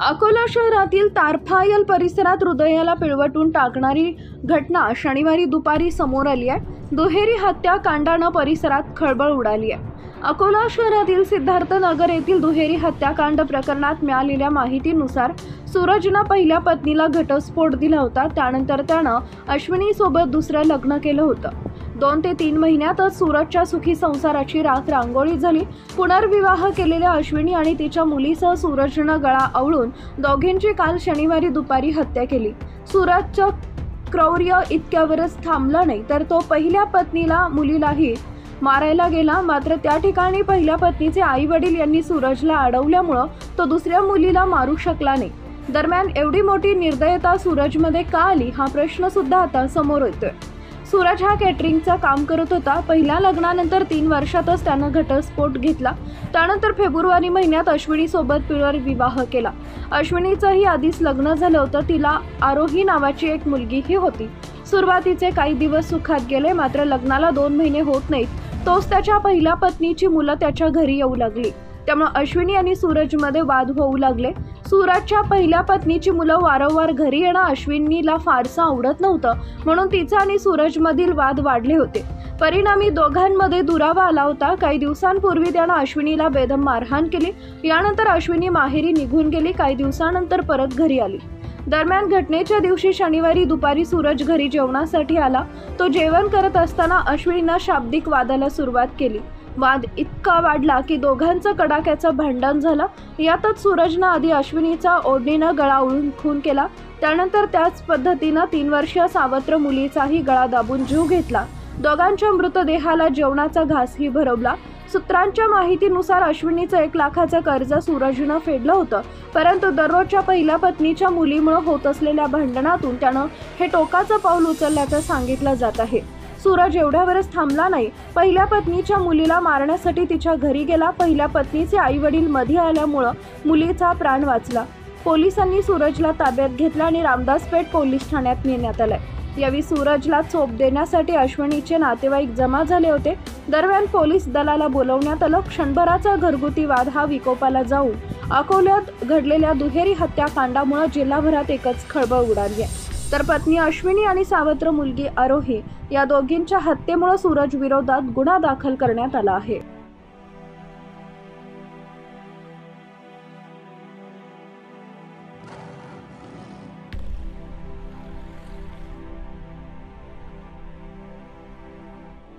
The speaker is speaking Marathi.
अकोला शहरातील तारफायल परिसरात हृदयाला पिळवटून टाकणारी घटना शनिवारी दुपारी समोर आली आहे। दुहेरी हत्याकांडानं परिसरात खळबळ उडाली आहे। अकोला शहरातील सिद्धार्थनगर येथील दुहेरी हत्याकांड प्रकरणात मिळालेल्या माहितीनुसार सूरजनं पहिल्या पत्नीला घटस्फोट दिला होता। त्यानंतर त्यानं अश्विनी सोबत दुसरं लग्न केलं होतं। 2 ते 3 महिन्यातच सूरजच्या सुखी संसाराची राख रांगोळी झाली। पुनर्विवाह केलेल्या अश्विनी आणि तिच्या मुलीसह सूरजनं गळा आवळून दोघींची काल शनिवारी दुपारी हत्या केली। सूरजचं क्रौर्य इतक्यावरच थांबलं नाही तर तो पहिल्या पत्नीला मुलीलाही मारायला गेला। मात्र त्या ठिकाणी पहिल्या पत्नीचे आई वडील यांनी सूरजला अडवल्यामुळं तो दुसऱ्या मुलीला मारू शकला नाही। दरम्यान एवढी मोठी निर्दयता सूरजमध्ये का आली हा प्रश्न सुद्धा आता समोर येतोय। सूरज हा कॅटरिंगचं काम करत होता। पहिल्या लग्नानंतर 3 वर्षातच त्यानं घटस्फोट घेतला। त्यानंतर फेब्रुवारी महिन्यात अश्विनी सोबत पुनर्विवाह केला। अश्विनीचंही आधीच लग्न झालं होतं। तिला आरोही नावाची एक मुलगीही होती। सुरुवातीचे काही दिवस सुखात गेले, मात्र लग्नाला 2 महिने होत नाहीत तोच त्याच्या पहिल्या पत्नीची मुलं त्याच्या घरी येऊ लागली। त्यामुळे अश्विनी आणि सूरजमध्ये वाद होऊ लागले। सूरजच्या पहिल्या पत्नीची मुलं वारंवार घरी येणं अश्विनीला फारसं आवडत नव्हतं, म्हणून तिचा आणि सूरजमधील वाद वाढले होते। परिणामी दोघांमध्ये दुरावा आला होता। काही दिवसांपूर्वी त्यानं अश्विनीला बेदम मारहाण केली। यानंतर अश्विनी माहेरी निघून गेली। काही दिवसानंतर परत घरी आली। दरम्यान घटनेच्या दिवशी शनिवारी दुपारी सूरज घरी जेवणासाठी आला। तो जेवण करत असताना अश्विनीनं शाब्दिक वादाला सुरुवात केली। वाद इतका वाढला की दोघांचं कडाक्याचं भांडण झालं। यातच सूरजनं आधी अश्विनीचा ओढणीनं गळा आवळून खून केला। त्यानंतर त्याच पद्धतीनं 3 वर्षीय सावत्र मुलीचाही गळा दाबून जीव घेतला। दोघांच्या मृतदेहाला जेवणाचा घासही भरवला। सूत्रांच्या माहितीनुसार अश्विनीचं 1 लाखाचं कर्ज सूरजनं फेडलं होतं, परंतु दररोजच्या पहिल्या पत्नीच्या मुलीमुळे होत असलेल्या भांडणातून त्यानं हे टोकाचं पाऊल उचलल्याचं सांगितलं जात आहे। सूरज एवढ्यावरच थांबला नाही। पहिल्या पत्नीच्या मुलीला मारण्यासाठी तिच्या घरी गेला। पहिल्या पत्नीचे आई वडील मध्ये आल्यामुळं मुलीचा प्राण वाचला। पोलिसांनी सूरजला ताब्यात घेतलं आणि रामदासपेठ पोलीस ठाण्यात नेण्यात आलंय। यावेळी सूरजला चोप देण्यासाठी अश्विनीचे नातेवाईक जमा झाले होते। दरम्यान पोलीस दलाला बोलवण्यात आलं। क्षणभराचा घरगुती वाद हा विकोपाला जाऊन अकोल्यात घडलेल्या दुहेरी हत्याकांडामुळे जिल्हाभरात एकच खळबळ उडाली आहे। तर पत्नी अश्विनी आणि सावत्र मुलगी आरोही या दोघींच्या हत्येमुळे सूरज विरोधात गुन्हा दाखल करण्यात आला आहे।